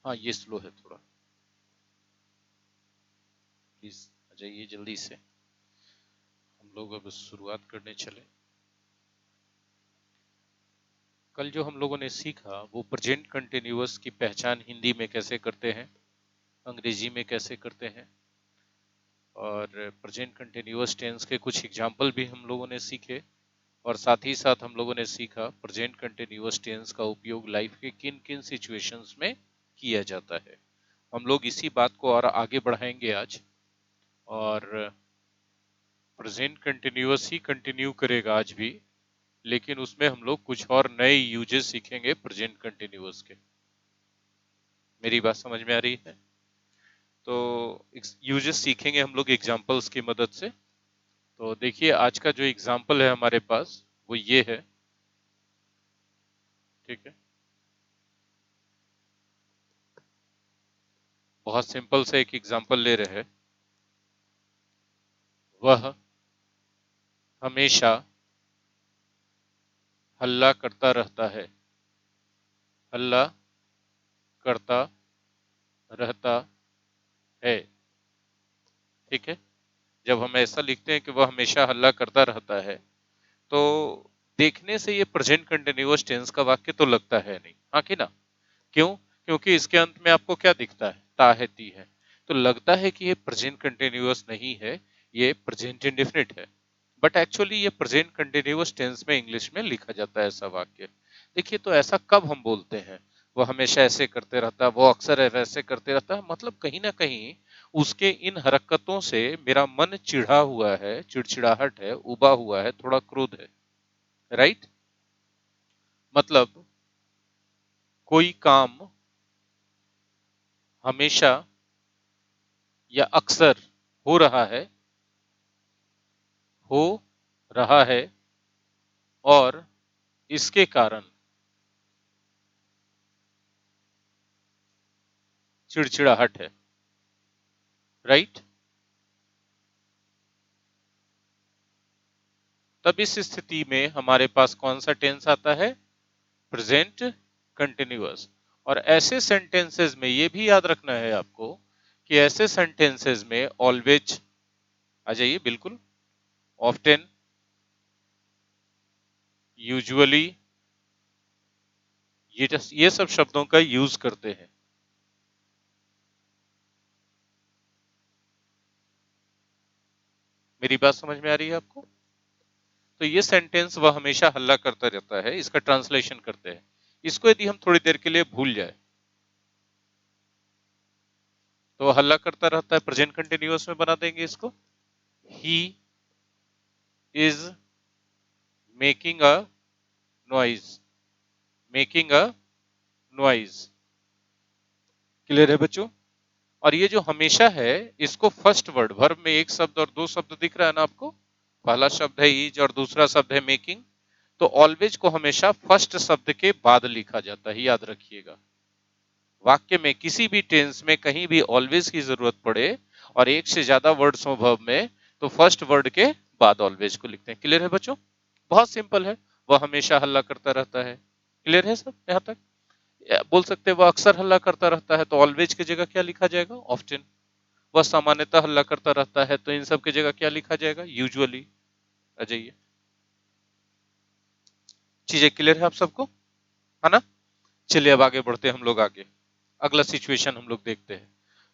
हाँ, ये स्लो है थोड़ा। प्लीज आ जाइए जल्दी से, हम लोग अब शुरुआत करने चले। कल जो हम लोगों ने सीखा वो प्रेजेंट कंटिन्यूअस की पहचान हिंदी में कैसे करते हैं, अंग्रेजी में कैसे करते हैं, और प्रेजेंट कंटिन्यूअस टेंस के कुछ एग्जाम्पल भी हम लोगों ने सीखे। और साथ ही साथ हम लोगों ने सीखा प्रेजेंट कंटिन्यूअस टेंस का उपयोग लाइफ के किन किन सिचुएशंस में किया जाता है। हम लोग इसी बात को और आगे बढ़ाएंगे आज, और प्रेजेंट कंटिन्यूअस ही कंटिन्यू करेगा आज भी, लेकिन उसमें हम लोग कुछ और नए यूजेस सीखेंगे प्रेजेंट कंटिन्यूअस के। मेरी बात समझ में आ रही है? तो यूजेस सीखेंगे हम लोग एग्जांपल्स की मदद से। तो देखिए आज का जो एग्जांपल है हमारे पास वो ये है, ठीक है। बहुत सिंपल से एक एग्जांपल ले रहे हैं। वह हमेशा हल्ला करता रहता है। हल्ला करता रहता है, ठीक है। जब हम ऐसा लिखते हैं कि वह हमेशा हल्ला करता रहता है, तो देखने से ये प्रेजेंट कंटिन्यूअस टेंस का वाक्य तो लगता है नहीं, हाँ कि ना? क्यों? क्योंकि इसके अंत में आपको क्या दिखता है? ता है, ती है। तो लगता है कि ये प्रेजेंट कंटिन्यूअस नहीं है, ये प्रेजेंट इंडेफिनिट है। बट एक्चुअली ये प्रेजेंट कंटिन्यूअस टेंस में इंग्लिश में लिखा जाता है ऐसा वाक्य। देखिए, तो ऐसा कब हम बोलते हैं? वो हमेशा ऐसे करते रहता है, वो अक्सर वैसे करते रहता है, मतलब कहीं ना कहीं उसके इन हरकतों से मेरा मन चिढ़ा हुआ है, चिड़चिड़ाहट है, उबा हुआ है, थोड़ा क्रोध है। राइट? मतलब कोई काम हमेशा या अक्सर हो रहा है, हो रहा है, और इसके कारण चिड़चिड़ाहट है। राइट? तब इस स्थिति में हमारे पास कौन सा टेंस आता है? Present continuous. और ऐसे सेंटेंसेस में ये भी याद रखना है आपको कि ऐसे सेंटेंसेस में ऑलवेज आ जाइए, बिल्कुल, ऑफ्टेन, यूजुअली, ये सब शब्दों का यूज करते हैं। मेरी बात समझ में आ रही है आपको? तो ये सेंटेंस वह हमेशा हल्ला करता रहता है, इसका ट्रांसलेशन करते हैं। इसको यदि हम थोड़ी देर के लिए भूल जाए तो वह हल्ला करता रहता है, प्रेजेंट कंटिन्यूअस में बना देंगे इसको। He is making a noise. Making a noise. Clear है बच्चों? और ये जो हमेशा है, इसको फर्स्ट वर्ड वर्ब में एक शब्द और दो शब्द दिख रहा है ना आपको? पहला शब्द है इज और दूसरा शब्द है मेकिंग। तो ऑलवेज को हमेशा फर्स्ट शब्द के बाद लिखा जाता है, याद रखिएगा। वाक्य में किसी भी टेंस में कहीं भी ऑलवेज की जरूरत पड़े और एक से ज्यादा वर्ड्स हो वर्ब में, तो फर्स्ट वर्ड के बाद ऑलवेज को लिखते हैं। क्लियर है बच्चों? बहुत सिंपल है। वह हमेशा हल्ला करता रहता है। क्लियर है सब यहाँ तक? बोल सकते हैं वह अक्सर हल्ला करता रहता है, तो ऑलवेज की जगह क्या लिखा जाएगा? ऑफ्टन। वह सामान्यतः हल्ला करता रहता है, तो इन सब की जगह क्या लिखा जाएगा? यूजुअली। आ जाइए। चीजें क्लियर है आप सबको, है ना? चलिए अब आगे बढ़ते हैं हम लोग आगे। अगला सिचुएशन हम लोग देखते हैं।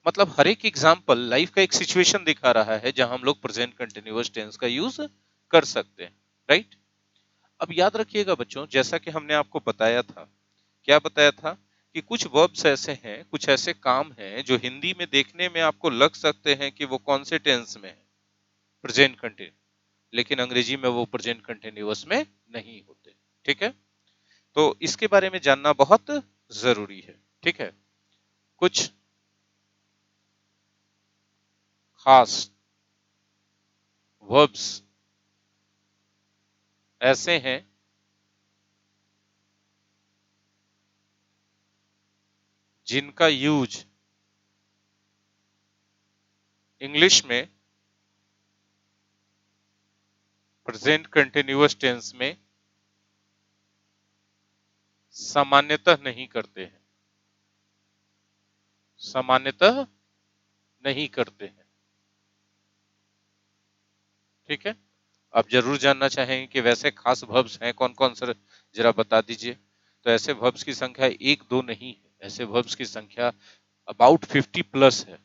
मतलब हर एक एग्जाम्पल लाइफ का एक सिचुएशन दिखा रहा है जहां हम लोग प्रेजेंट कंटिन्यूअस टेंस का यूज कर सकते हैं। राइट? अब याद रखिएगा बच्चों, जैसा कि हमने आपको बताया था, क्या बताया था कि कुछ वर्ब्स ऐसे हैं, कुछ ऐसे काम हैं जो हिंदी में देखने में आपको लग सकते हैं कि वो कौन से टेंस में है? Present continue. लेकिन अंग्रेजी में वो प्रेजेंट कंटिन्यूअस में नहीं होते। ठीक है? तो इसके बारे में जानना बहुत जरूरी है। ठीक है? कुछ खास वर्ब्स ऐसे हैं जिनका यूज इंग्लिश में प्रेजेंट कंटिन्यूअस टेंस में सामान्यतः नहीं करते हैं। सामान्यतः नहीं करते हैं। ठीक है, आप जरूर जानना चाहेंगे कि वैसे खास वर्ब्स हैं कौन कौन सर, जरा बता दीजिए। तो ऐसे वर्ब्स की संख्या एक दो नहीं है, ऐसे वर्ब्स की संख्या अबाउट 50 प्लस है।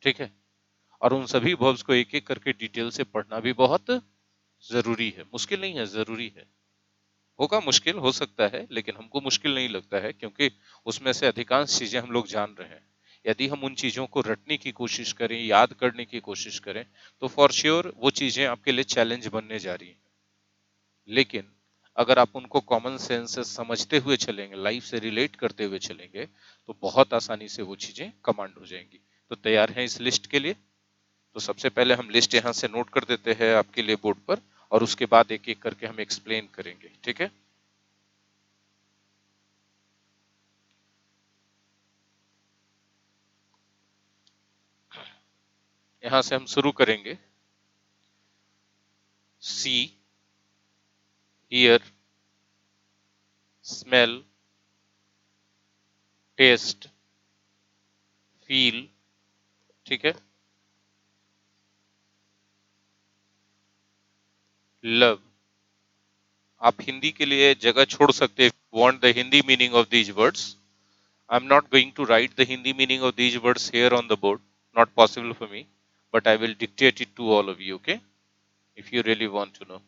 ठीक है, और उन सभी वर्ब्स को एक एक करके डिटेल से पढ़ना भी बहुत जरूरी है, मुश्किल नहीं है, जरूरी है। होगा मुश्किल, हो सकता है, लेकिन हमको मुश्किल नहीं लगता है, क्योंकि उसमें से अधिकांश चीजें हम लोग जान रहे हैं। यदि हम उन चीजों को रटने की कोशिश करें, याद करने की कोशिश करें, तो फॉर श्योर वो चीजें आपके लिए चैलेंज बनने जा रही हैं। लेकिन अगर आप उनको कॉमन सेंस से समझते हुए चलेंगे, लाइफ से रिलेट करते हुए चलेंगे, तो बहुत आसानी से वो चीजें कमांड हो जाएंगी। तो तैयार हैं इस लिस्ट के लिए? तो सबसे पहले हम लिस्ट यहाँ से नोट कर देते हैं आपके लिए बोर्ड पर, और उसके बाद एक एक करके हम एक्सप्लेन करेंगे। ठीक है, यहाँ से हम शुरू करेंगे। सी, हियर, स्मेल, टेस्ट, फील। ठीक है, लव। आप हिंदी के लिए जगह छोड़ सकते हैं, want the Hindi meaning of these words. I am not going to write the Hindi meaning of these words here on the board, not possible for me, but I will dictate it to all of you, okay? If you really want to know.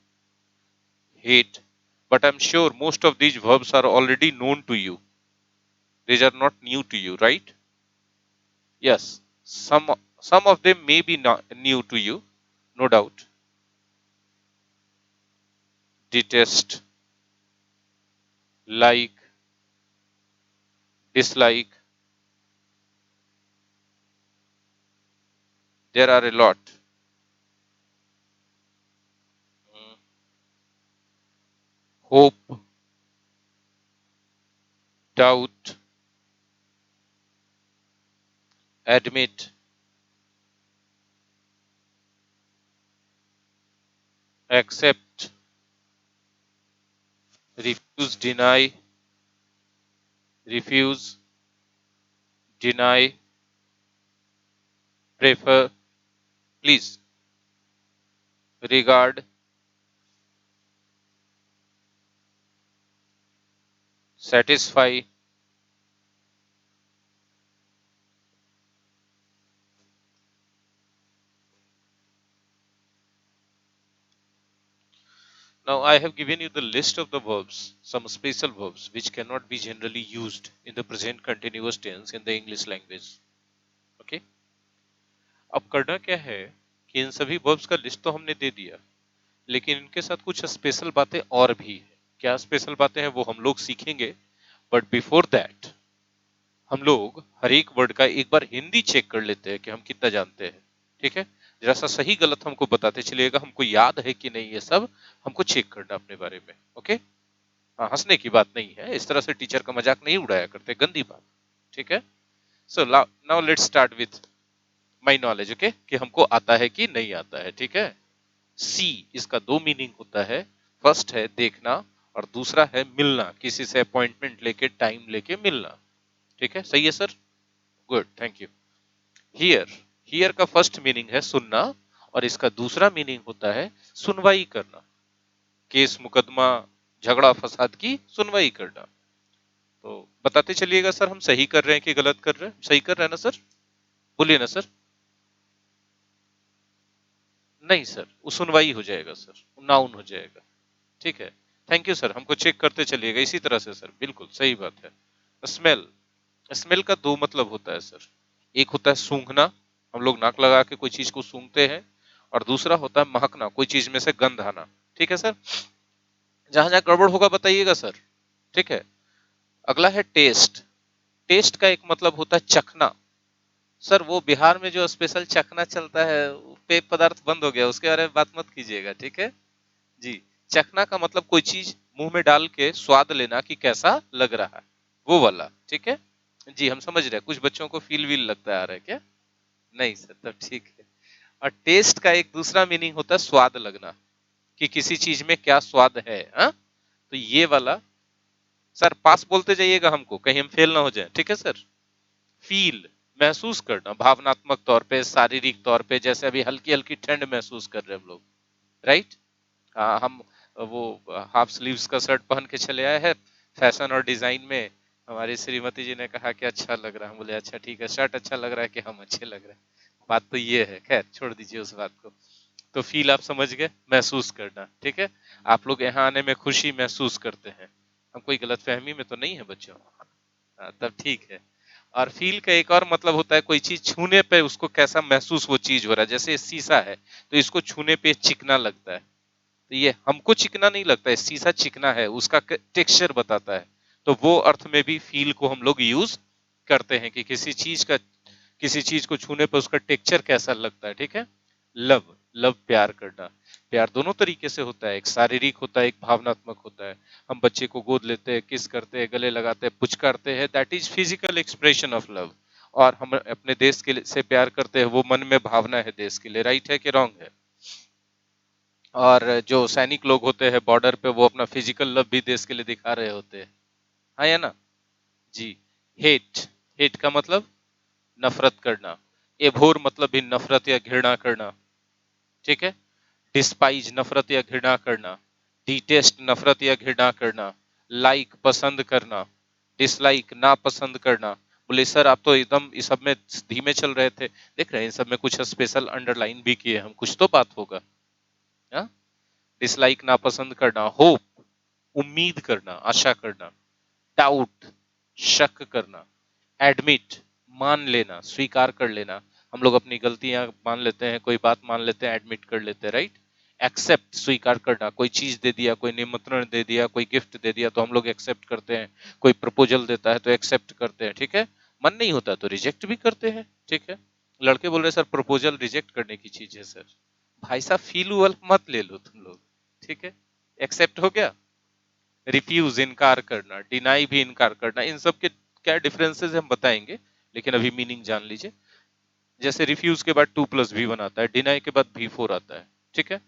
Hate, but I'm sure most of these verbs are already known to you. These are not new to you, right? Yes, some of them may be not new to you, no doubt. Detest, like, dislike, there are a lot. Mm, Hope, doubt, admit, accept, refuse, refuse, deny, prefer, please, regard, satisfy. Now I have given you the list of the verbs, some special verbs which cannot be generally used in the present continuous tense in the English language. Okay? अब करना क्या है कि इन सभी verbs का list तो हमने दे दिया, लेकिन इनके साथ कुछ स्पेशल बातें और भी है। क्या स्पेशल बातें हैं वो हम लोग सीखेंगे, बट बिफोर दैट हम लोग हर एक वर्ड का एक बार हिंदी चेक कर लेते हैं कि हम कितना जानते हैं। ठीक है, जरा सा सही गलत हमको बताते चलिएगा, हमको याद है कि नहीं, ये सब हमको चेक करना अपने बारे में। ओके, हाँ, हंसने की बात नहीं है, इस तरह से टीचर का मजाक नहीं उड़ाया करते, गंदी बात। ठीक है, so now let's start with my knowledge. Okay, कि हमको आता है कि नहीं आता है। ठीक है, सी, इसका दो मीनिंग होता है। फर्स्ट है देखना, और दूसरा है मिलना, किसी से अपॉइंटमेंट लेके, टाइम लेके मिलना। ठीक है, सही है sir, good, thank you. Here, here का फर्स्ट मीनिंग है सुनना, और इसका दूसरा मीनिंग होता है सुनवाई करना, केस मुकदमा, झगड़ा फसाद की सुनवाई करना। तो बताते चलिएगा सर, हम सही कर रहे हैं कि गलत कर रहे हैं? सही कर रहे हैं ना सर, बोलिए ना सर। नहीं सर, वो सुनवाई हो जाएगा सर, नाउन हो जाएगा। ठीक है, थैंक यू सर, हमको चेक करते चलिएगा इसी तरह से सर, बिल्कुल सही बात है। स्मेल, स्मेल का दो मतलब होता है सर। एक होता है सूंघना, हम लोग नाक लगा के कोई चीज को सूंघते हैं, और दूसरा होता है महकना, कोई चीज में से गंध आना। ठीक है सर, जहां जहां गड़बड़ होगा बताइएगा सर। ठीक है, अगला है टेस्ट। टेस्ट का एक मतलब होता है चखना। सर वो बिहार में जो स्पेशल चखना चलता है, वो पेय पदार्थ बंद हो गया, उसके बारे में बात मत कीजिएगा। ठीक है जी, चखना का मतलब कोई चीज मुंह में डाल के स्वाद लेना कि कैसा लग रहा है, वो वाला। ठीक है जी, हम समझ रहे हैं, कुछ बच्चों को फील वील लगता आ रहा है क्या? नहीं सर, तब ठीक है। और टेस्ट का एक दूसरा मीनिंग होता है स्वाद लगना, कि किसी चीज में क्या स्वाद है। हाँ, तो ये वाला, सर पास बोलते जाइएगा हमको, कहीं हम फेल ना हो जाए। ठीक है सर, फील महसूस करना, भावनात्मक तौर पे, शारीरिक तौर पे, जैसे अभी हल्की हल्की ठंड महसूस कर रहे हैं हम लोग, राइट। हाँ, हम वो हाफ स्लीव्स का शर्ट पहन के चले आए हैं फैशन और डिजाइन में। हमारी श्रीमती जी ने कहा कि अच्छा लग रहा है, हम बोले अच्छा ठीक है, शर्ट अच्छा लग रहा है कि हम अच्छे लग रहे हैं। बात तो ये है, खैर छोड़ दीजिए उस बात को। तो फील आप समझ गए, महसूस करना, ठीक है। आप लोग यहाँ आने में खुशी महसूस करते हैं, हम कोई गलत फहमी में तो नहीं है बच्चों? हाँ, तब ठीक है। और फील का एक और मतलब होता है कोई चीज छूने पे उसको कैसा महसूस वो चीज हो रहा है। जैसे ये शीशा है तो इसको छूने पे चिकना लगता है, तो ये हमको चिकना नहीं लगता है, शीशा चिकना है, उसका टेक्सचर बताता है। तो वो अर्थ में भी फील को हम लोग यूज करते हैं कि किसी चीज को छूने पर उसका टेक्सचर कैसा लगता है, ठीक है। लव, लव प्यार करना। प्यार दोनों तरीके से होता है, एक शारीरिक होता है, एक भावनात्मक होता है। हम बच्चे को गोद लेते हैं, किस करते हैं, गले लगाते हैं, पुचकारते हैं, that is physical expression of love. और हम अपने देश के से प्यार करते हैं, वो मन में भावना है देश के लिए, राइट है कि रॉन्ग है? और जो सैनिक लोग होते हैं बॉर्डर पे, वो अपना फिजिकल लव भी देश के लिए दिखा रहे होते हैं, हाँ या ना? जी। हेट, हेट का मतलब नफरत करना। एभोर मतलब भी नफरत या घृणा करना, ठीक है। डिस्पाइज नफरत या घृणा करना। डिटेस्ट नफरत या घृणा करना। लाइक पसंद करना। डिसलाइक नापसंद करना। बोले सर आप तो एकदम इस सब में धीमे चल रहे थे, देख रहे हैं इन सब में कुछ स्पेशल अंडरलाइन भी किए हम, कुछ तो बात होगा। हाँ, डिसलाइक नापसंद करना। होप उम्मीद करना, आशा करना। डाउट शक करना। एडमिट मान लेना, स्वीकार कर लेना। हम लोग अपनी गलतियां मान लेते हैं, कोई बात मान लेते हैं, एडमिट कर लेते हैं, राइट। एक्सेप्ट स्वीकार करना, कोई चीज दे दिया, कोई निमंत्रण दे दिया, कोई गिफ्ट दे दिया तो हम लोग एक्सेप्ट करते हैं। कोई प्रपोजल देता है तो एक्सेप्ट करते हैं, ठीक है। मन नहीं होता तो रिजेक्ट भी करते हैं, ठीक है। लड़के बोल रहे सर प्रपोजल रिजेक्ट करने की चीज है सर। भाई साहब फील मत ले लो तुम लोग, ठीक है। एक्सेप्ट हो गया। रिफ्यूज इनकार करना, डिनाई भी इनकार करना, इन सब के क्या डिफरेंसेस हम बताएंगे, लेकिन अभी मीनिंग जान लीजिए। जैसे रिफ्यूज के बाद टू प्लस भी बनाता है, डिनाई के बाद भी फोर आता है, ठीक है।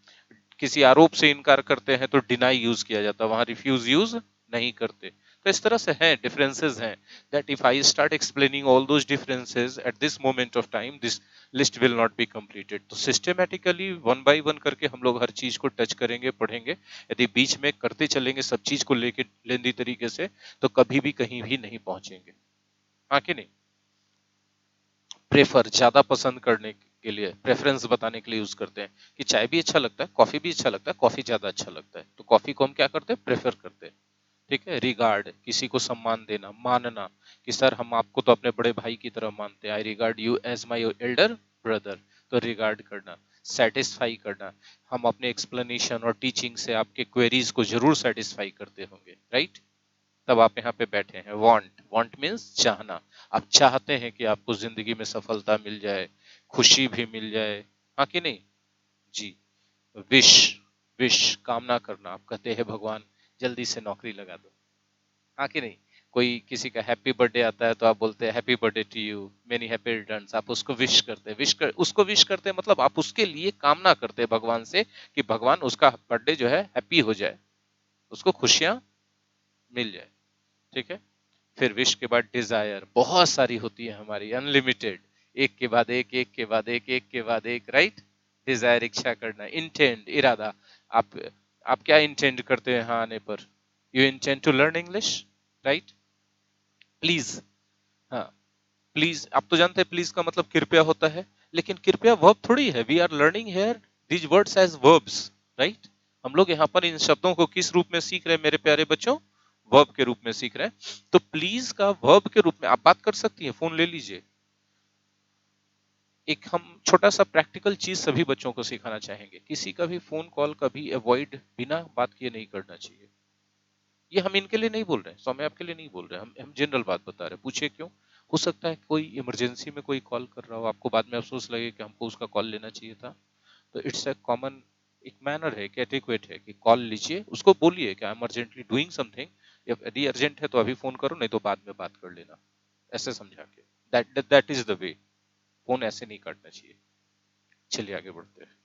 किसी आरोप से इनकार करते हैं तो डिनाई यूज किया जाता है, वहां रिफ्यूज यूज नहीं करते। तो इस तरह से हैं डिफरेंसेस हैं, that if I start explaining all those differences at this moment of time, this list will not be completed. तो सिस्टमेटिकली वन बाय वन करके हम लोग हर चीज को टच करेंगे, पढ़ेंगे। यदि बीच में करते चलेंगे सब चीज को लेके लेंदी तरीके से, तो कभी भी कहीं भी नहीं पहुंचेंगे, हाँ कि नहीं। प्रेफर ज्यादा पसंद करने के लिए, प्रेफरेंस बताने के लिए यूज करते हैं कि चाय भी अच्छा लगता है, कॉफी भी अच्छा लगता है, कॉफी ज्यादा अच्छा लगता है, तो कॉफी को हम क्या करते हैं, प्रेफर करते हैं, ठीक है। रिगार्ड किसी को सम्मान देना, मानना कि सर हम आपको तो अपने बड़े भाई की तरह मानते हैं, I regard you as my elder brother, तो रिगार्ड करना। सेटिस्फाई करना, हम अपने एक्सप्लेनेशन और टीचिंग से आपके क्वेरीज को जरूर सेटिस्फाई करते होंगे, राइट। तब आप यहाँ पे बैठे हैं। वांट, वांट मीन्स चाहना, आप चाहते हैं कि आपको जिंदगी में सफलता मिल जाए, खुशी भी मिल जाए, हाँ कि नहीं। जी। विश, विश कामना करना, आप कहते हैं भगवान जल्दी से नौकरी लगा दो, हाँ कि नहीं। कोई किसी का हैप्पी बर्थडे आता है तो आप बोलते हैं happy birthday to you, many happy returns, आप उसको विश करते हैं, उसको विश करते हैं, मतलब आप उसके लिए कामना करते हैं भगवान से कि भगवान उसका बर्थडे जो है हैप्पी हो जाए, उसको खुशियां मिल जाए, ठीक है। फिर विश के बाद डिजायर, बहुत सारी होती है हमारी, अनलिमिटेड, एक के बाद एक, एक के बाद एक, एक के बाद एक, राइट। डिजायर इच्छा करना। इंटेंड इरादा, आप आप क्या इंटेंड करते हैं यहाँ आने पर, you intend to learn English, right. Please, हाँ, प्लीज आप तो जानते हैं प्लीज का मतलब कृपया होता है, लेकिन कृपया वर्ब थोड़ी है, we are learning here these words as verbs, right. हम लोग यहाँ पर इन शब्दों को किस रूप में सीख रहे हैं मेरे प्यारे बच्चों, वर्ब के रूप में सीख रहे हैं। तो प्लीज का वर्ब के रूप में आप बात कर सकती हैं, फोन ले लीजिए। एक हम छोटा सा प्रैक्टिकल चीज सभी बच्चों को सिखाना चाहेंगे, किसी का भी फोन कॉल कभी अवॉइड बिना बात किए नहीं करना चाहिए। ये हम इनके लिए नहीं बोल रहे हैं, सौम्य आपके लिए नहीं बोल रहे हैं, हम जनरल बात बता रहे हैं। पूछिए क्यों? हो सकता है कोई इमरजेंसी में कोई कॉल कर रहा हो, आपको बाद में अफसोस लगे कि हमको उसका कॉल लेना चाहिए था। तो इट्स अ कॉमन, एक मैनर है कि एटिक्वेट है कि कॉल लीजिए, उसको बोलिए कि I am urgently doing something, यदि अर्जेंट है तो अभी फोन करो, नहीं तो बाद में बात कर लेना, ऐसे समझा के। That is the way, phone ऐसे नहीं काटना चाहिए। चलिए आगे बढ़ते हैं।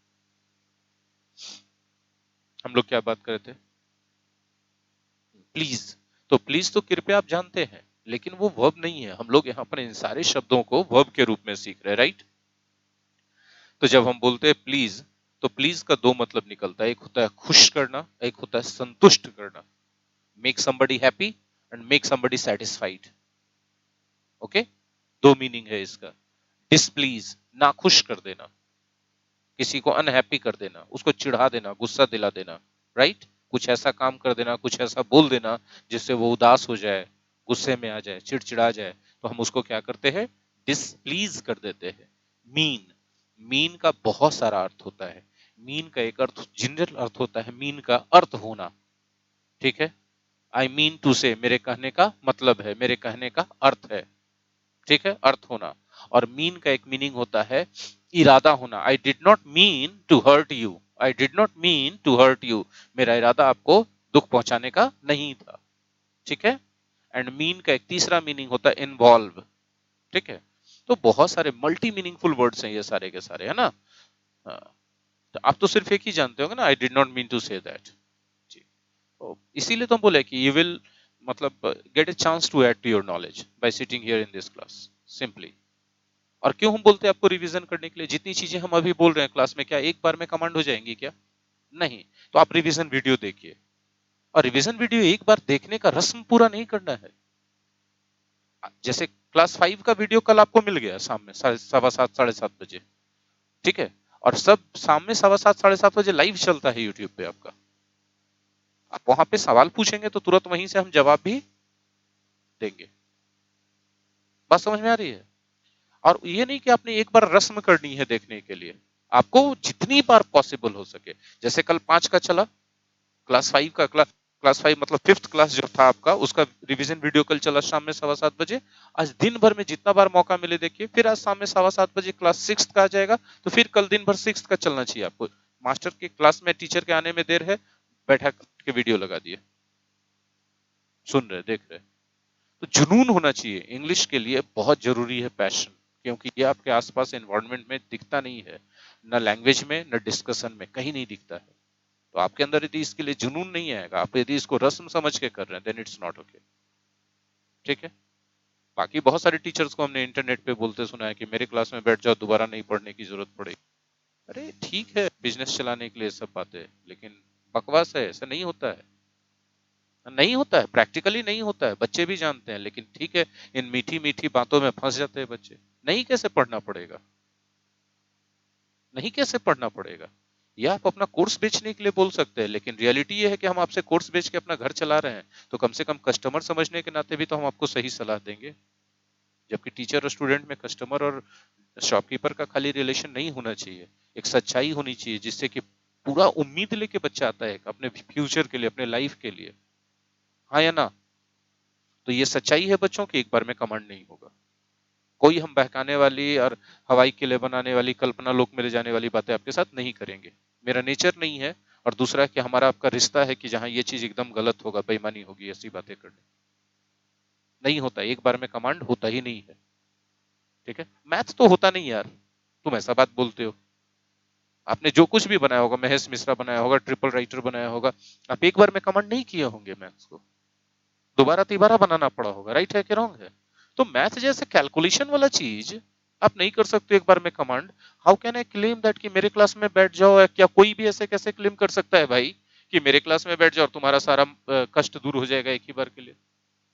हम लोग क्या बात कर रहे थे? प्लीज, तो प्लीज तो कृपया आप जानते हैं, लेकिन वो वर्ब नहीं है। हम लोग यहाँ पर इन सारे शब्दों को वर्ब के रूप में सीख रहे हैं, राइट? तो जब हम बोलते हैं प्लीज, तो प्लीज का दो मतलब निकलता है, एक होता है खुश करना, एक होता है संतुष्ट करना। Make somebody happy and make somebody satisfied। Okay, दो मीनिंग है इसका। डिसप्लीज, नाखुश कर देना, किसी को अनहैप्पी कर देना, उसको चिढ़ा देना, गुस्सा दिला देना, राइट? कुछ ऐसा काम कर देना, कुछ ऐसा बोल देना जिससे वो उदास हो जाए, गुस्से में आ जाए, चिड़चिड़ा जाए, तो हम उसको क्या करते हैं? डिसप्लीज कर देते हैं। मीन, मीन का बहुत सारा अर्थ होता है। मीन का एक अर्थ, जनरल अर्थ होता है मीन का अर्थ होना, ठीक है? आई मीन टू से, मेरे कहने का मतलब है, मेरे कहने का अर्थ है, ठीक है? अर्थ होना। और मीन का एक मीनिंग होता है इरादा होना। I did not mean to hurt you, I did not mean to hurt you, मेरा इरादा आपको दुख पहुंचाने का नहीं था, ठीक है? एंड मीन का एक तीसरा मीनिंग होता है इन्वॉल्व, ठीक है? तो बहुत सारे मल्टी मीनिंगफुल वर्ड्स हैं ये सारे के सारे, है ना? हाँ, तो आप तो सिर्फ एक ही जानते होंगे ना, I did not mean to say that. जी, तो इसीलिए तो हम बोले कि यू विल मतलब get a chance to add to your knowledge by sitting here in this class, simply. और क्यों हम बोलते हैं आपको रिवीजन करने के लिए? जितनी चीजें हम अभी बोल रहे हैं क्लास में, क्या एक बार में कमांड हो जाएंगी क्या? नहीं। तो आप रिवीजन वीडियो देखिए, और रिवीजन वीडियो एक बार देखने का रस्म पूरा नहीं करना है। जैसे क्लास 5 का वीडियो कल आपको मिल गया शाम में 7:15 7:30 बजे, ठीक है? और सब शाम में 7:15 7:30 बजे लाइव चलता है यूट्यूब पे आपका। आप वहां पे सवाल पूछेंगे तो तुरंत वहीं से हम जवाब भी देंगे। बात समझ में आ रही है? और ये नहीं कि आपने एक बार रस्म करनी है देखने के लिए, आपको जितनी बार पॉसिबल हो सके। जैसे कल 5 का चला, क्लास 5 मतलब 5th क्लास जो था आपका, उसका रिवीजन वीडियो कल चला शाम में 7:15 बजे। आज दिन भर में जितना बार मौका मिले देखिए। फिर आज शाम में 7:15 बजे क्लास 6 का आ जाएगा, तो फिर कल दिन भर 6 का चलना चाहिए आपको। मास्टर के क्लास में टीचर के आने में देर है, बैठा के वीडियो लगा दिए, सुन रहे देख रहे। तो जुनून होना चाहिए इंग्लिश के लिए, बहुत जरूरी है पैशन, क्योंकि ये आपके आसपास एनवायरनमेंट में दिखता नहीं है, न लैंग्वेज में न डिस्कशन में, कहीं नहीं दिखता है। तो आपके अंदर यदि इसके लिए जुनून नहीं आएगा, आप यदि इसको रस्म समझ के कर रहे हैं, देन इट्स नॉट ओके, ठीक है? बाकी बहुत सारे टीचर्स को हमने इंटरनेट पे बोलते सुना है कि मेरे क्लास में बैठ जाओ, दोबारा नहीं पढ़ने की जरूरत पड़ेगी। अरे ठीक है, बिजनेस चलाने के लिए सब बातें, लेकिन बकवास है, ऐसा नहीं होता है। नहीं होता है, प्रैक्टिकली नहीं होता है, बच्चे भी जानते हैं, लेकिन ठीक है, इन मीठी मीठी बातों में फंस जाते हैं बच्चे। नहीं कैसे पढ़ना पड़ेगा? नहीं कैसे पढ़ना पड़ेगा? या आप अपना कोर्स बेचने के लिए बोल सकते हैं, लेकिन रियलिटी ये है कि हम आपसे कोर्स बेच के अपना घर चला रहे हैं, तो कम से कम कस्टमर समझने के नाते भी तो हम आपको सही सलाह देंगे। जबकि टीचर और स्टूडेंट में कस्टमर और शॉपकीपर का खाली रिलेशन नहीं होना चाहिए, एक सच्चाई होनी चाहिए, जिससे कि पूरा उम्मीद लेके बच्चा आता है अपने फ्यूचर के लिए, अपने लाइफ के लिए। हाँ या ना? तो ये सच्चाई है बच्चों की, एक बार में कमांड नहीं होगा। कोई हम बहकाने वाली और हवाई किले बनाने वाली, कल्पना लोक में ले जाने वाली बातें आपके साथ नहीं करेंगे। मेरा नेचर नहीं है। और दूसरा कि हमारा आपका रिश्ता है कि जहां ये चीज एकदम गलत होगा, बेईमानी होगी, ऐसी बातें करने नहीं होता। एक बार में कमांड होता ही नहीं है, ठीक है? मैथ तो होता नहीं यार, तुम ऐसा बात बोलते हो। आपने जो कुछ भी बनाया होगा, महेश मिश्रा बनाया होगा, ट्रिपल राइटर बनाया होगा, आप एक बार में कमांड नहीं किए होंगे मैथ्स को, दोबारा तिबारा बनाना पड़ा होगा। राइट है कि रॉन्ग है? तो मैथ जैसे कैलकुलेशन वाला चीज आप नहीं कर सकते एक बार में command. How can I claim that कि मेरे क्लास में बैठ जाओ? क्या कोई भी ऐसे कैसे क्लेम कर सकता है भाई कि मेरे क्लास में बैठ जाओ और तुम्हारा सारा कष्ट दूर हो जाएगा एक ही बार के लिए?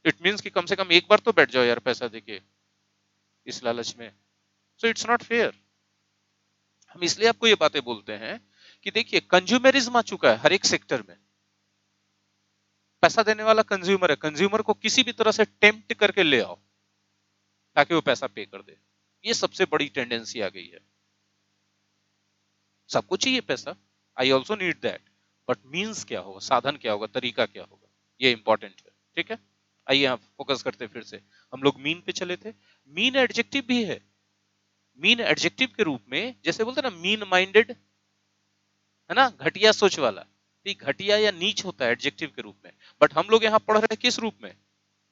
इट मींस कि कम से कम एक बार तो बैठ जाओ यार, पैसा देके, इस लालच में। So it's not fair. हम इसलिए आपको ये बातें बोलते हैं कि देखिए, कंज्यूमरिज्म आ चुका है हर एक सेक्टर में। पैसा देने वाला कंज्यूमर है, कंज्यूमर को किसी भी तरह से टेम्प्ट करके ले आओ ताकि वो पैसा पे कर दे। ये सबसे बड़ी टेंडेंसी आ गई है। सबको चाहिए पैसा, I also need that, but means क्या होगा, साधन क्या होगा, तरीका क्या होगा, ये इंपॉर्टेंट है, ठीक है? आइए आप फोकस करते फिर से। हम लोग मीन पे चले थे। मीन एडजेक्टिव भी है। मीन एडजेक्टिव के रूप में, जैसे बोलते हैं ना मीन माइंडेड, है ना, घटिया सोच वाला, ठीक, घटिया या नीच होता है एडजेक्टिव के रूप में। बट हम लोग यहाँ पढ़ रहे हैं किस रूप में?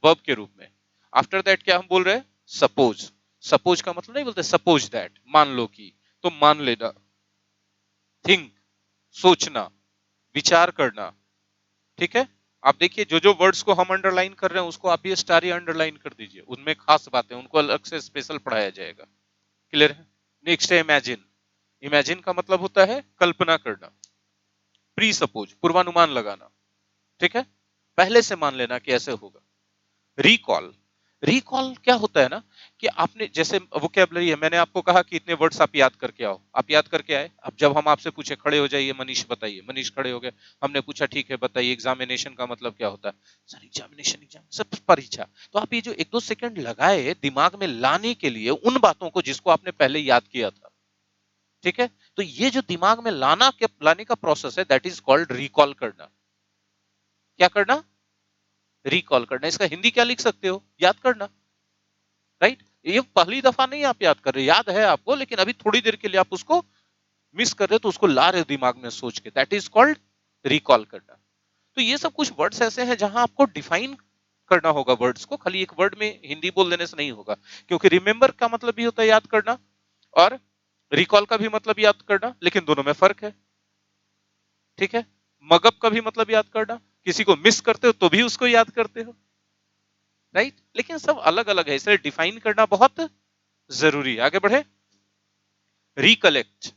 वर्ब के रूप में। आफ्टर दैट क्या हम बोल रहे हैं? सपोज। सपोज का मतलब नहीं बोलते सपोज दैट, मान लो कि, तो मान लेना। थिंक, सोचना, विचार करना, ठीक है? आप देखिए जो जो वर्ड्स को हम अंडरलाइन कर रहे हैं उसको आप भी स्टार या अंडरलाइन कर दीजिए, उनमें खास बातें उनको अलग से स्पेशल पढ़ाया जाएगा। क्लियर है? नेक्स्ट है इमेजिन। इमेजिन का मतलब होता है कल्पना करना, प्री सपोज पूर्वानुमान लगाना, ठीक है, पहले से मान लेना कि ऐसे होगा। रिकॉल, रिकॉल क्या होता है ना कि आपने जैसे वोकैबुलरी है, मैंने आपको कहा कि इतने वर्ड्स आप याद करके आओ, आप याद करके आए। अब जब हम आपसे पूछे खड़े हो जाइए मनीष बताइए, मनीष खड़े हो गए, हमने पूछा ठीक है बताइए एग्जामिनेशन का मतलब क्या होता है, सर एग्जामिनेशन एग्जाम सब परीक्षा। तो आप ये जो एक दो सेकंड लगाए दिमाग में लाने के लिए उन बातों को जिसको आपने पहले याद किया था, ठीक है, तो ये जो दिमाग में लाने का प्रोसेस है दैट इज कॉल्ड रिकॉल करना। क्या करना? रिकॉल करना। इसका हिंदी क्या लिख सकते हो? याद करना, राइट। ये पहली दफा नहीं आप याद कर रहे, याद है आपको, लेकिन अभी थोड़ी देर के लिए आप उसको मिस कर रहे हो तो उसको ला रहे हो दिमाग में सोच के, दैट इज कॉल्ड रिकॉल करना। तो ये सब कुछ वर्ड्स ऐसे हैं जहां आपको डिफाइन करना होगा वर्ड्स को, खाली एक वर्ड में हिंदी बोल देने से नहीं होगा, क्योंकि रिमेंबर का मतलब भी होता है याद करना और रिकॉल का भी मतलब याद करना, लेकिन दोनों में फर्क है, ठीक है। मगअप का भी मतलब याद करना, किसी को मिस करते हो तो भी उसको याद करते हो, राइट, लेकिन सब अलग अलग है, इसलिए डिफाइन करना बहुत जरूरी है। आगे बढ़े। रिकलेक्ट,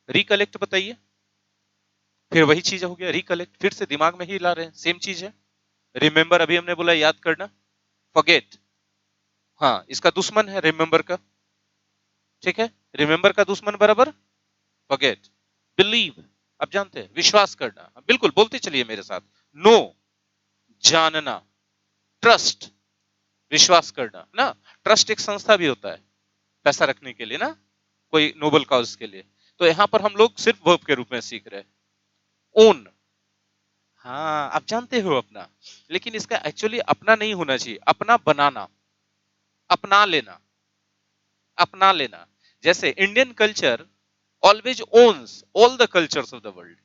रिकलेक्ट बताइए। फिर वही चीज हो गया, रिकलेक्ट फिर से दिमाग में ही ला रहे हैं, सेम चीज है। रिमेंबर अभी हमने बोला याद करना, फॉरगेट हाँ इसका दुश्मन है रिमेंबर का, ठीक है, रिमेंबर का दुश्मन बराबर फॉरगेट। बिलीव, आप जानते हैं विश्वास करना, बिल्कुल बोलते चलिए मेरे साथ। नो, जानना। ट्रस्ट, विश्वास करना ना। ट्रस्ट एक संस्था भी होता है पैसा रखने के लिए ना, कोई नोबल काउज के लिए। तो यहां पर हम लोग सिर्फ वर्ब के रूप में सीख रहे हैं। ओन, हाँ आप जानते हो अपना, लेकिन इसका एक्चुअली अपना नहीं होना चाहिए, अपना बनाना, अपना लेना, अपना लेना। जैसे Indian culture always owns all the cultures of the world,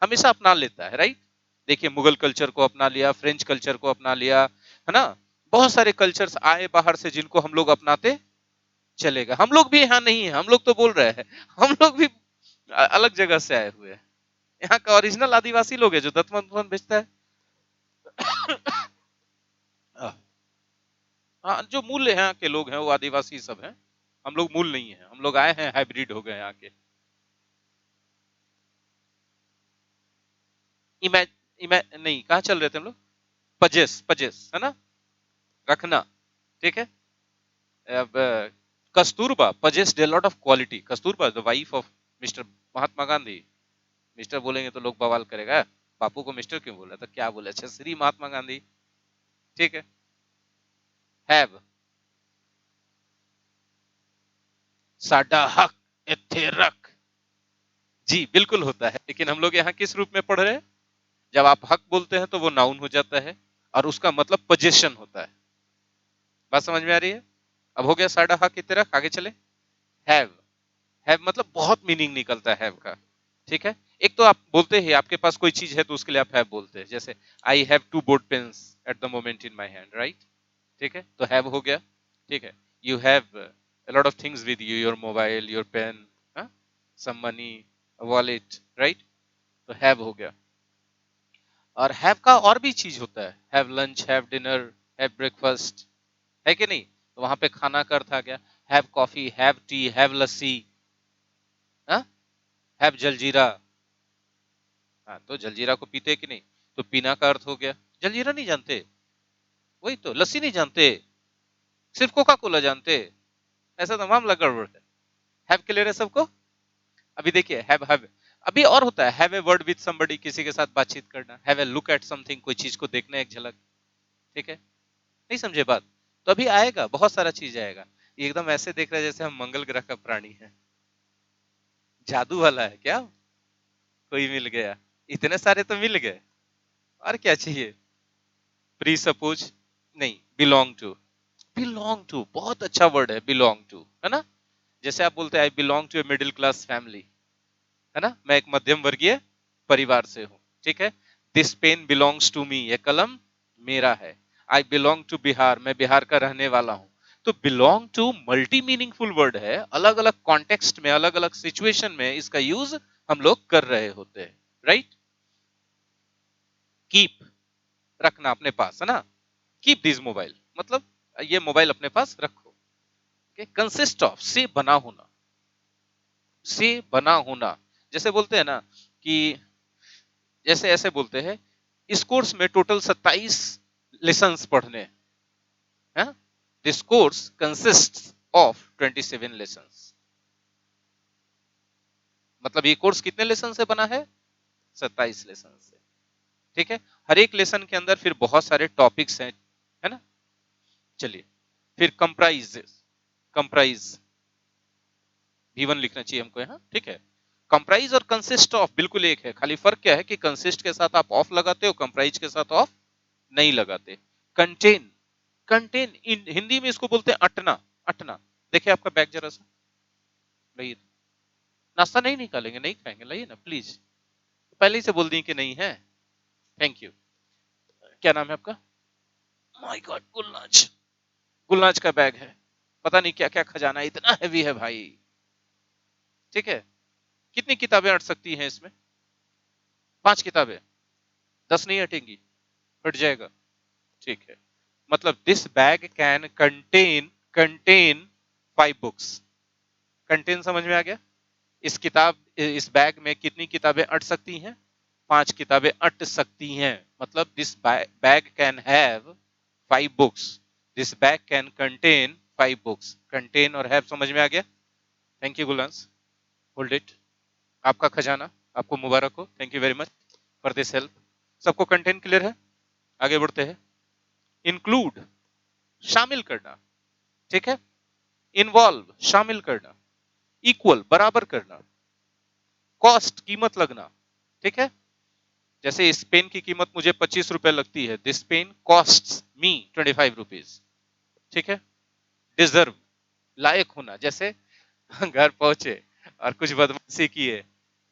हमेशा अपना लेता है, राइट। देखिए मुगल कल्चर को अपना लिया, फ्रेंच कल्चर को अपना लिया, है ना, बहुत सारे कल्चर्स आए बाहर से जिनको हम लोग अपनाते चलेगा। हम लोग भी यहाँ नहीं है, हम लोग तो बोल रहे हैं, हम लोग भी अलग जगह से आए हुए हैं। यहाँ का ओरिजिनल आदिवासी लोग है जो दतमन बेचता है। हाँ जो मूल यहाँ के लोग हैं वो आदिवासी सब हैं, हम लोग मूल नहीं है, हम लोग आए हैं हाइब्रिड हो गए यहाँ के। इमै इमै नहीं, कहाँ चल रहे थे हम लोग? पजेस, पजेस है ना, रखना, ठीक है। अब Kasturba possessed a lot of quality, Kasturba the wife of mister Mahatma Gandhi. Mister बोलेंगे तो लोग बवाल करेगा, बापू को मिस्टर क्यों बोला, तो क्या बोला, अच्छा श्री महात्मा गांधी, ठीक है। हैव, साडा हक इत्थे रख, जी बिल्कुल होता है, लेकिन हम लोग यहाँ किस रूप में पढ़ रहे हैं? जब आप हक बोलते हैं तो वो नाउन हो जाता है और उसका मतलब पोजेशन होता है। बात समझ में आ रही है? अब हो गया साडा हक इत्थे रख, आगे चले। हैव, हैव मतलब बहुत मीनिंग निकलता है हैव का, ठीक है। एक तो आप बोलते हैं आपके पास कोई चीज है तो उसके लिए आप हैव बोलते हैं, जैसे I have two board pens at the moment in my hand, right, ठीक है, तो हैव हो गया, ठीक है। You have a lot of things with you, your mobile, your pen, some money, a wallet, right, तो हैव हो गया। और हैव का और भी चीज होता है, have lunch, have dinner, have breakfast, है कि नहीं, तो वहां पे खाना का अर्थ आ गया। Have coffee, have T, have lassi, have jaljeera, हाँ तो जलजीरा को पीते कि नहीं, तो पीना का अर्थ हो गया। जलजीरा नहीं जानते, वही तो, लस्सी नहीं जानते, सिर्फ कोका कोला जानते, ऐसा तमाम गड़बड़ है। हैव क्लियर है सबको? अभी देखिए हैव अभी और होता है, have a word with somebody, किसी के साथ बातचीत करना, have a look at something, कोई चीज को देखना एक झलक, ठीक है, नहीं समझे बात? तो अभी आएगा बहुत सारा चीज आएगा, ये एकदम ऐसे देख रहा है जैसे हम मंगल ग्रह का प्राणी है, जादू वाला है क्या? कोई मिल गया, इतने सारे तो मिल गए, और क्या चाहिए? प्री सपोज नहीं, बिलोंग टू, बिलोंग टू बहुत अच्छा वर्ड है, बिलोंग टू, है ना। जैसे आप बोलते हैं I belong to a middle class family, है ना, मैं एक मध्यम वर्गीय परिवार से हूं, ठीक है। This pen belongs to me, ये कलम मेरा है। आई बिलोंग टू बिहार, मैं बिहार का रहने वाला हूं। तो belong to multi meaningful word है, अलग अलग कॉन्टेक्स्ट में अलग अलग सिचुएशन में इसका यूज हम लोग कर रहे होते हैं, राइट। कीप, रखना अपने पास, है ना, कीप दिस मोबाइल, मतलब ये मोबाइल अपने पास रखो। कंसिस्ट ऑफ, से बना होना, से बना होना। जैसे बोलते हैं ना कि, जैसे ऐसे बोलते हैं, इस कोर्स में टोटल 27 लेसन्स पढ़ने हैं। This course consists of 27 lessons. मतलब ये कोर्स कितने लेसन से बना है? 27 लेसन से। ठीक है, हर एक लेसन के अंदर फिर बहुत सारे टॉपिक्स हैं, है ना। चलिए, फिर कंप्राइज, कंप्राइज V1 लिखना चाहिए हमको यहाँ, ठीक है। कंप्राइज और कंसिस्ट ऑफ बिल्कुल एक है, खाली फर्क क्या है कि कंसिस्ट के साथ आप ऑफ लगाते हो, कंप्राइज के साथ ऑफ नहीं लगाते। कंटेन, कंटेन इन हिंदी में इसको बोलते हैं अटना, अटना। देखिए आपका बैग जरा सा लाइए, नाश्ता नहीं निकालेंगे, नहीं खाएंगे, लाइए ना प्लीज, पहले ही से बोल दी कि नहीं है। Thank you. क्या नाम है आपका? माय गॉड, गुलनाज, गुलनाज का बैग है, पता नहीं क्या क्या खजाना, इतना हैवी है भाई। ठीक है, कितनी किताबें अट सकती हैं इसमें? 5 किताबें, 10 नहीं अटेंगी, हट जाएगा। ठीक है, मतलब this bag can contain, contain 5 books. Contain समझ में आ गया? इस बैग में कितनी किताबें अट सकती हैं? 5 किताबें अट सकती हैं। मतलब this bag can have 5 books, this bag can contain 5 books. Contain और हैव समझ में आ गया? थैंक यू गुलांस, होल्ड इट। आपका खजाना आपको मुबारक हो, thank you very much for this help. सबको कंटेन क्लियर है? आगे बढ़ते हैं। इंक्लूड, शामिल करना, ठीक है। इन्वॉल्व, शामिल करना। इक्वल, बराबर करना। कॉस्ट, कीमत लगना, ठीक है। जैसे इस पेन की कीमत मुझे 25 रुपए लगती है, this pen costs me 25 rupees, ठीक है। डिजर्व, लायक होना। जैसे घर पहुंचे और कुछ बदमाशी किए,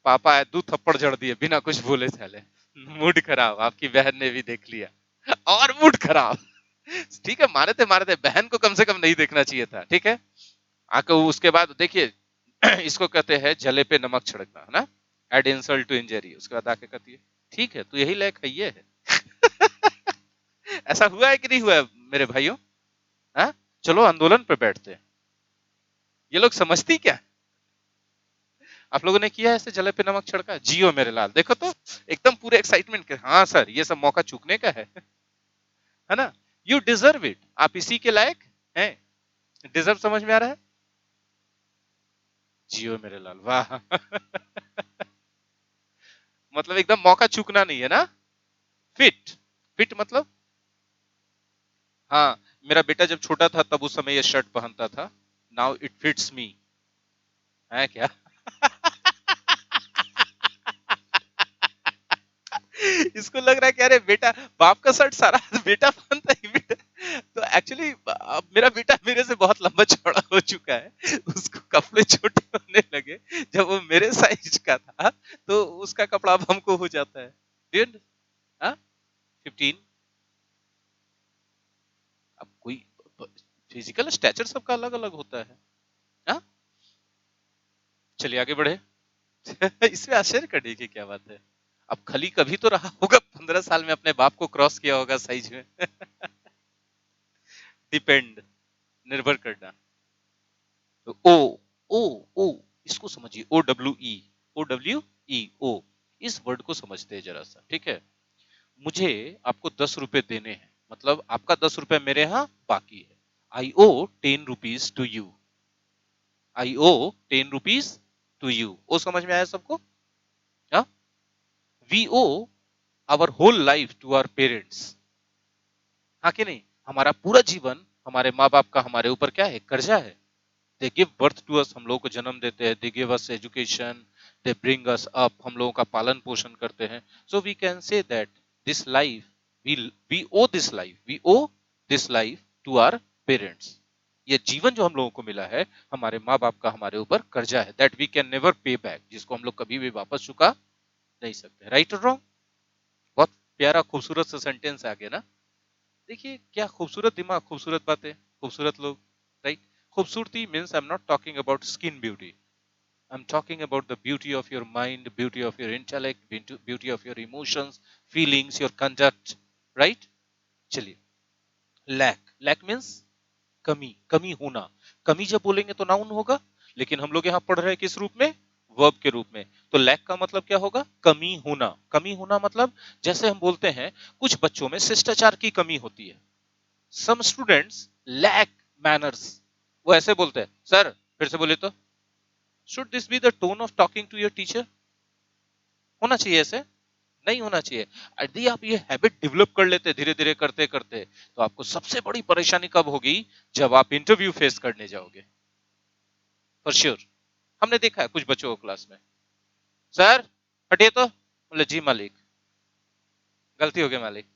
पापा आए 2 थप्पड़ जड़ दिए बिना कुछ बोले चले, मूड खराब, आपकी बहन ने भी देख लिया और मूड खराब। ठीक है, मारे थे, बहन को कम से कम नहीं देखना चाहिए था, ठीक है। आके उसके बाद देखिए, इसको कहते हैं जले पे नमक छिड़कना, है ना, एड इंसल्ट टू इंजरी। उसके बाद आके कहती है ठीक है तू यही लायक है, ये है। ऐसा हुआ है कि नहीं हुआ है मेरे भाइयों? हाँ, चलो आंदोलन पे बैठते हैं। ये लोग समझती क्या? आप लोगों ने किया ऐसे जले पे नमक छिड़का? जियो मेरे लाल, देखो तो एकदम पूरे एक्साइटमेंट के, हाँ सर ये सब मौका चूकने का है ना। यू डिजर्व इट, आप इसी के लायक हैं। डिजर्व समझ में आ रहा है? जियो मेरे लाल, वाह। मतलब एकदम मौका चूकना नहीं है ना। फिट, फिट मतलब, हाँ, मेरा बेटा जब छोटा था तब उस समय ये शर्ट पहनता था, नाउ इट फिट्स मी, है क्या? इसको लग रहा है कि अरे बेटा, बाप का शर्ट सारा बेटा पहनता है बेटा। तो एक्चुअली अब मेरा बेटा मेरे से बहुत लंबा चौड़ा हो चुका है, उसको कपड़े छोटे होने लगे, जब वो मेरे साइज का था तो उसका कपड़ा अब हमको हो जाता है। Dude, हाँ, 15। अब कोई फिजिकल स्ट्रक्चर सबका अलग अलग होता है। हाँ, चलिए आगे बढ़े। इसमें आश्चर्य करने की क्या बात है? अब खली कभी तो रहा होगा, 15 साल में अपने बाप को क्रॉस किया होगा साइज में। डिपेंड, निर्भर करना। तो ओ, ओ इसको समझिए, O W E इस वर्ड को समझते हैं जरा सा, ठीक है। मुझे आपको 10 रुपए देने हैं, मतलब आपका 10 रुपए मेरे यहाँ बाकी है। I owe 10 rupees to you, I owe 10 rupees to you. Owe समझ में आया सबको? हाँ, we owe our whole life to our parents, हाँ कि नहीं। हमारा पूरा जीवन हमारे माँ बाप का हमारे ऊपर क्या है, कर्जा है। They give birth to us, हम लोगों को जन्म देते हैं, they give us education, they bring us up, हम लोगों का पालन पोषण करते हैं। So we can say that this life, we owe this life, we owe this life to our parents. ये जीवन जो हम लोगों को मिला है, हमारे माँ बाप का हमारे ऊपर कर्जा है, दैट वी कैन नेवर पे बैक, जिसको हम लोग कभी भी वापस चुका नहीं सकते। राइट और रॉन्ग? बहुत प्यारा खूबसूरत सा सेंटेंस आ गया ना। देखिए क्या खूबसूरत दिमाग, खूबसूरत बातें, खूबसूरत लोग, राइट। खूबसूरती means I am not talking about skin beauty, I'm talking about the beauty of your mind, beauty of your intellect, beauty of your emotions, feelings, your conduct, right? चलिए, lack means कमी, कमी होना। कमी जब बोलेंगे तो noun होगा, लेकिन हम लोग यहाँ पढ़ रहे हैं किस रूप में? वर्ब के रूप में। तो लैक का मतलब क्या होगा? कमी होना। कमी होना मतलब जैसे हम बोलते हैं कुछ बच्चों में शिष्टाचार की कमी होती है। Some students lack manners. वो ऐसे बोलते हैं, सर फिर से बोले तो, should this be the tone of talking to your teacher? होना चाहिए ऐसे? नहीं होना चाहिए। यदि आप ये हैबिट डेवलप कर लेते धीरे धीरे करते करते, तो आपको सबसे बड़ी परेशानी कब होगी? जब आप इंटरव्यू फेस करने जाओगे, फॉर श्योर। हमने देखा है कुछ बच्चों को क्लास में, सर हटिए तो, बोले जी मालिक, गलती हो गई मालिक।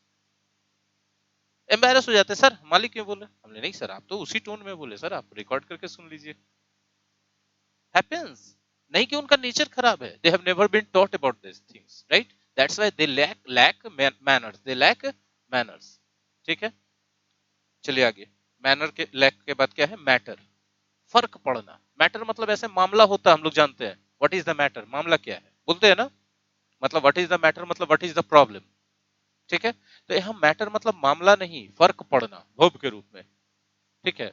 एम्बेरस हो जाते, सर मालिक क्यों बोले? हमने नहीं सर, आप तो उसी टोन में बोले, सर आप रिकॉर्ड करके सुन लीजिए। हैपेंस। नहीं कि उनका नेचर खराब है, they have never been taught about this things, right? That's why they lack manners, they lack manners. ठीक है, चलिए आगे। मैनर के लैक के बाद क्या है? मैटर, फर्क पड़ना। मैटर मतलब ऐसे मामला होता है, हम लोग जानते हैं। What is the matter? मामला क्या है बोलते हैं ना, मतलब व्हाट इज द मैटर मतलब व्हाट इज द प्रॉब्लम। ठीक है, तो यहाँ मैटर मतलब मामला नहीं, फर्क पड़ना, वर्ब के रूप में। ठीक है,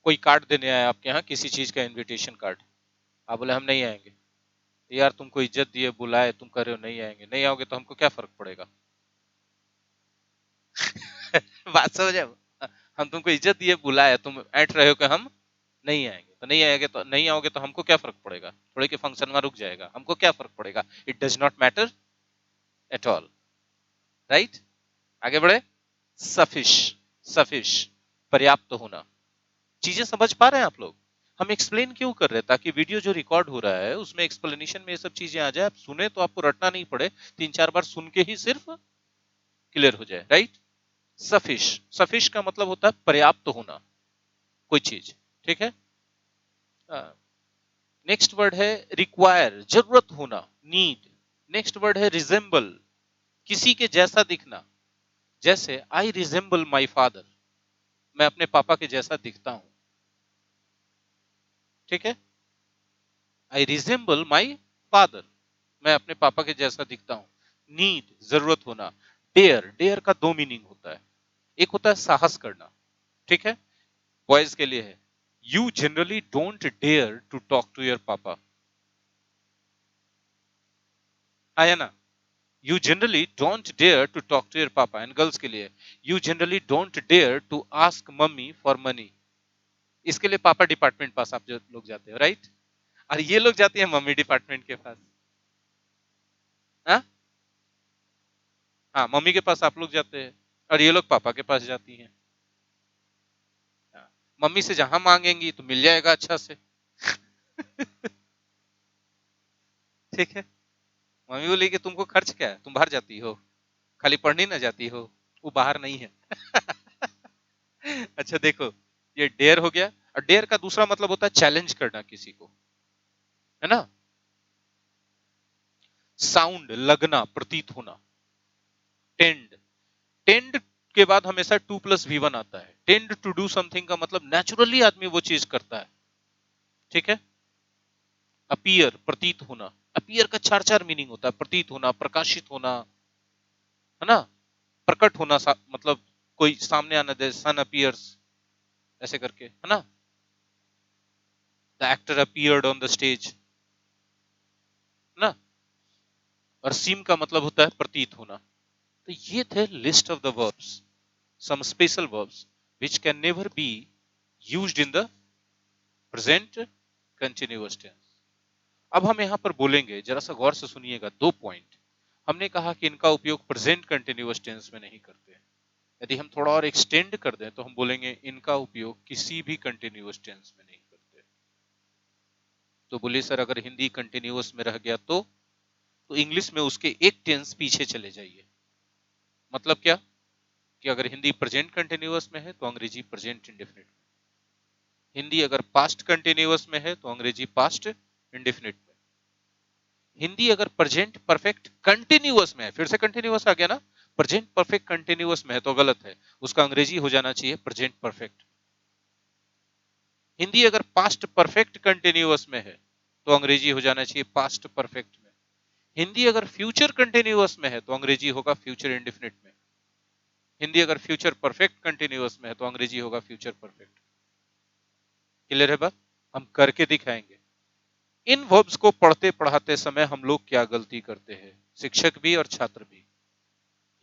कोई कार्ड देने आया आपके यहाँ, किसी चीज का इनविटेशन कार्ड, आप बोले हम नहीं आएंगे। यार तुमको इज्जत दिए बुलाए, तुम कह रहे हो नहीं आएंगे, नहीं आओगे तो हमको क्या फर्क पड़ेगा? बात समझे? हम तुमको इज्जत दिए बुलाए, तुम ऐंठ रहे हो कि हम नहीं आएंगे, तो नहीं आएंगे तो नहीं आओगे तो हमको क्या फर्क पड़ेगा? थोड़े के फंक्शन में रुक जाएगा, हमको क्या फर्क पड़ेगा? It does not matter at all, right? आगे बढ़े। सफिश, सफिश पर्याप्त होना। चीजें समझ पा रहे हैं आप लोग? हम एक्सप्लेन क्यों कर रहे हैं? ताकि वीडियो जो रिकॉर्ड हो रहा है उसमें एक्सप्लेनेशन में ये सब चीजें आ जाए, आप सुने तो आपको रटना नहीं पड़े, 3-4 बार सुन के ही सिर्फ क्लियर हो जाए, राइट? सफिश, सफिश का मतलब होता है पर्याप्त होना, कोई चीज। ठीक है, नेक्स्ट वर्ड है रिक्वायर, जरूरत होना, नीड। नेक्स्ट वर्ड है रिजेंबल, किसी के जैसा दिखना। जैसे आई रिजेंबल माई फादर, मैं अपने पापा के जैसा दिखता हूं। ठीक है, आई रिजेंबल माई फादर, मैं अपने पापा के जैसा दिखता हूं। नीड, जरूरत होना। डेयर, डेयर का दो मीनिंग होता है, एक होता है साहस करना। ठीक है, बॉयज के लिए है, you generally don't dare to talk to your papa. आया ना? You generally don't dare to talk to your papa. And girls के लिए, you generally don't dare to ask mummy for money. इसके लिए पापा डिपार्टमेंट पास आप जो लोग जाते हो, राइट? और ये लोग जाती है मम्मी डिपार्टमेंट के पास। हाँ, हाँ मम्मी के पास आप लोग जाते हैं, और ये लोग पापा के पास जाती हैं। हाँ, मम्मी से जहां मांगेंगी तो मिल जाएगा अच्छा से। ठीक है, मम्मी बोली कि तुमको खर्च क्या है, तुम बाहर जाती हो, खाली पढ़ने ना जाती हो। वो बाहर नहीं है। अच्छा देखो, ये डेयर हो गया। और डेयर का दूसरा मतलब होता है चैलेंज करना किसी को, है ना? साउंड, लगना, प्रतीत होना। टेंड, टेंड के बाद हमेशा 2+V1 आता है। टेंड टू डू समथिंग का मतलब नेचुरली आदमी वो चीज करता है। ठीक है, अपीयर, प्रतीत होना। अपीयर का 4-4 मीनिंग होता है, प्रतीत होना, प्रकाशित होना, है ना? प्रकट होना, मतलब कोई सामने आना, दे सन अपीयर्स, ऐसे करके, है ना? The actor appeared on the stage, है ना? और सीम का मतलब होता है प्रतीत होना। तो ये थे list of the verbs, some special verbs which can never be used in the present continuous tense. अब हम यहां पर बोलेंगे, जरा सा गौर से सुनिएगा, 2 पॉइंट। हमने कहा कि इनका उपयोग प्रेजेंट कंटिन्यूअस टेंस में नहीं करते। यदि हम थोड़ा और एक्सटेंड कर दें तो हम बोलेंगे इनका उपयोग किसी भी कंटिन्यूअस टेंस में नहीं करते। तो बोलिए सर अगर हिंदी कंटिन्यूअस में रह गया तो इंग्लिश में उसके एक टेंस पीछे चले जाइए। मतलब क्या? कि अगर हिंदी प्रेजेंट कंटिन्यूअस में है तो अंग्रेजी प्रेजेंट इंडेफिनिट में। हिंदी अगर पास्ट कंटिन्यूअस में है तो अंग्रेजी पास्ट इंडेफिनिट में। हिंदी अगर प्रेजेंट परफेक्ट कंटिन्यूअस में है, फिर से कंटिन्यूअस आ गया ना, प्रेजेंट परफेक्ट कंटिन्यूअस में है तो गलत है, उसका अंग्रेजी हो जाना चाहिए प्रेजेंट परफेक्ट। हिंदी अगर पास्ट परफेक्ट कंटिन्यूअस में है तो अंग्रेजी हो जाना चाहिए पास्ट परफेक्ट में। हिंदी अगर फ्यूचर कंटिन्यूअस में है तो अंग्रेजी होगा फ्यूचर इंडेफिनिट में। हिंदी अगर फ्यूचर परफेक्ट कंटिन्यूअस में है तो अंग्रेजी होगा फ्यूचर परफेक्ट। क्लियर है बात? हम करके दिखाएंगे। इन वर्ब्स को पढ़ते पढ़ाते समय हम लोग क्या गलती करते हैं, शिक्षक भी और छात्र भी।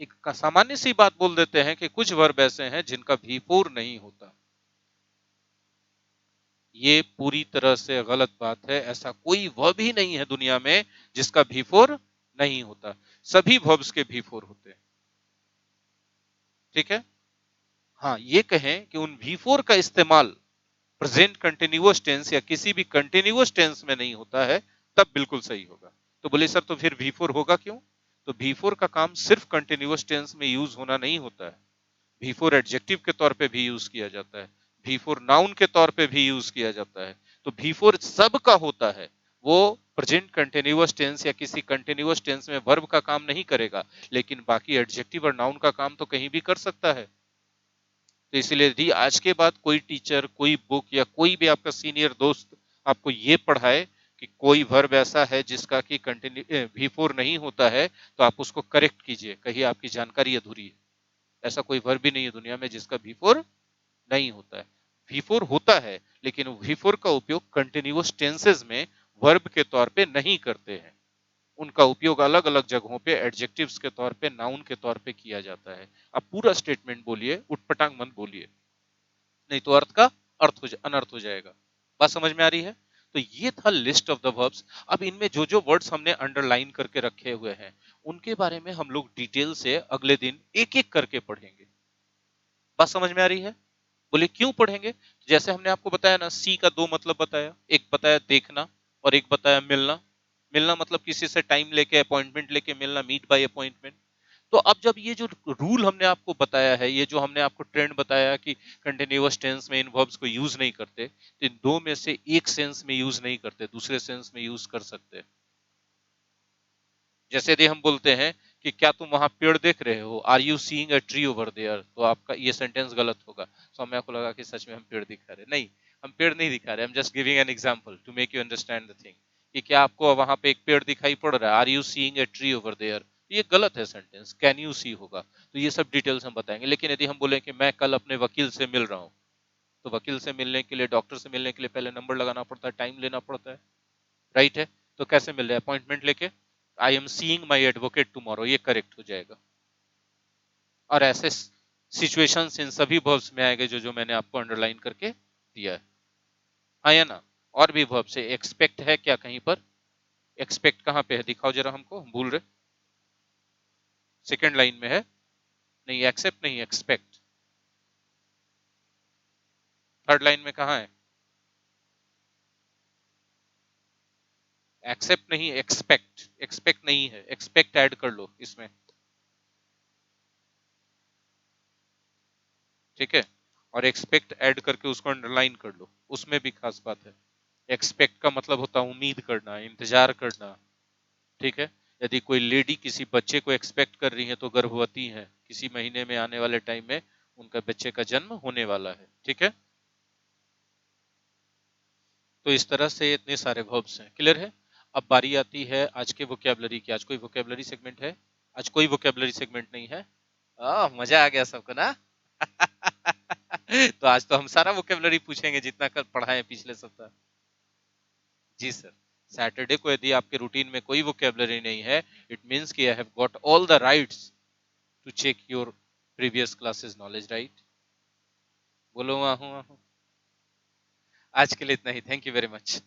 एक सामान्य सी बात बोल देते हैं कि कुछ वर्ब ऐसे हैं जिनका भी फोर नहीं होता। ये पूरी तरह से गलत बात है। ऐसा कोई वर्ब ही नहीं है दुनिया में जिसका भी फोर नहीं होता। सभी वर्ब्स के भी फोर होते हैं। ठीक है? हाँ, ये कहें कि उन भी फोर का इस्तेमाल प्रेजेंट कंटिन्यूअस टेंस या किसी भी कंटिन्यूअस टेंस में नहीं होता है, तब बिल्कुल सही होगा। तो बोले सर तो फिर भी फोर होगा क्यों? तो भी फोर का काम सिर्फ कंटिन्यूअस टेंस में यूज होना नहीं होता है। भी फोर एडजेक्टिव के तौर पे भी यूज किया जाता है, भी फोर नाउन के तौर पे भी यूज किया जाता है। तो भी फोर सब का होता है। वो प्रेजेंट कंटिन्यूअस टेंस या किसी कंटिन्यूअस टेंस में वर्ब का काम नहीं करेगा, लेकिन बाकी एडजेक्टिव और नाउन का काम तो कहीं भी कर सकता है। तो इसलिए यदि आज के बाद कोई टीचर, कोई बुक या कोई भी आपका सीनियर दोस्त आपको ये पढ़ाए कि कोई वर्ब ऐसा है जिसका कि कंटिन्यू भी फोर नहीं होता है, तो आप उसको करेक्ट कीजिए, कहिए आपकी जानकारी अधूरी है। ऐसा कोई वर्ब भी नहीं है दुनिया में जिसका भी फोर नहीं होता है। भी फोर होता है, लेकिन भी फोर का उपयोग कंटिन्यूअस टेंसेस में वर्ब के तौर पे नहीं करते हैं। उनका उपयोग अलग अलग जगहों पे एडजेक्टिव्स के तौर पे, नाउन के तौर पे किया जाता है। आप पूरा स्टेटमेंट बोलिए, उटपटांग मत बोलिए, नहीं तो अर्थ का अनर्थ हो जाएगा। बात समझ में आ रही है? तो ये था लिस्ट ऑफ द वर्ब्स। अब इनमें जो जो वर्ड्स हमने अंडरलाइन करके रखे हुए हैं, उनके बारे में हम लोग डिटेल से अगले दिन एक एक करके पढ़ेंगे। बात समझ में आ रही है? बोले क्यों पढ़ेंगे? जैसे हमने आपको बताया ना, सी का दो मतलब बताया, एक बताया देखना और एक बताया मिलना। मिलना मतलब किसी से टाइम लेके, अपॉइंटमेंट लेके मिलना, मीट बाय अपॉइंटमेंट। तो अब जब ये जो रूल हमने आपको बताया है, ये जो हमने आपको ट्रेंड बताया कि कंटिन्यूअस टेंस में इन वर्ब्स को यूज नहीं करते, तो इन दो में से एक सेंस में यूज नहीं करते, दूसरे सेंस में यूज कर सकते हैं। जैसे यदि हम बोलते हैं कि क्या तुम वहां पेड़ देख रहे हो, are you seeing a tree over there, तो आपका ये सेंटेंस गलत होगा। समय को लगा कि सच में हम पेड़ दिखा रहे, नहीं, हम पेड़ नहीं दिखा रहे, हम just giving an example to make you understand the thing, कि क्या आपको वहां पे एक पेड़ दिखाई पड़ रहा है, are you seeing a tree over there, ये गलत है सेंटेंस, कैन यू सी होगा। तो ये सब डिटेल्स हम बताएंगे। लेकिन यदि हम बोले कि मैं कल अपने वकील से मिल रहा हूँ, तो वकील से मिलने के लिए, डॉक्टर से मिलने के लिए पहले नंबर लगाना पड़ता है, टाइम लेना पड़ता है, राइट है? तो कैसे मिल रहे हैं? अपॉइंटमेंट लेके, I am seeing my advocate tomorrow, ये करेक्ट हो जाएगा। और ऐसे सिचुएशंस इन सभी वर्ब्स में आएंगे जो जो मैंने आपको अंडरलाइन करके दिया है। हाँ या ना? और भी वर्ब से एक्सपेक्ट है क्या कहीं पर? एक्सपेक्ट कहाँ पे है, दिखाओ जरा हमको, हम भूल रहे। सेकेंड लाइन में है। नहीं, एक्सेप्ट नहीं, एक्सपेक्ट। थर्ड लाइन में कहाँ है? एक्सेप्ट नहीं, एक्सपेक्ट। एक्सपेक्ट नहीं है, एक्सपेक्ट ऐड कर लो इसमें। ठीक है? और एक्सपेक्ट ऐड करके उसको अंडरलाइन कर लो, उसमें भी खास बात है। एक्सपेक्ट का मतलब होता है उम्मीद करना, इंतजार करना। ठीक है? यदि कोई लेडी किसी बच्चे को एक्सपेक्ट कर रही है तो गर्भवती है, किसी महीने में, आने वाले टाइम में उनका बच्चे का जन्म होने वाला है। ठीक है? तो इस तरह से इतने सारे वर्ब्स हैं। क्लियर है? अब बारी आती है आज के वोकैबुलरी की। आज कोई वोकैबुलरी सेगमेंट है? आज कोई वोकैबुलरी सेगमेंट नहीं है। मजा आ गया सबको ना? तो आज तो हम सारा वोकैबुलरी पूछेंगे जितना कल पढ़ाए पिछले सप्ताह। जी सर। सैटरडे को यदि आपके रूटीन में कोई वोकैबुलरी नहीं है, इट मींस कि I have got all the rights to check your previous classes knowledge, right? बोलो, वहां हूं, आज के लिए इतना ही। Thank you very much.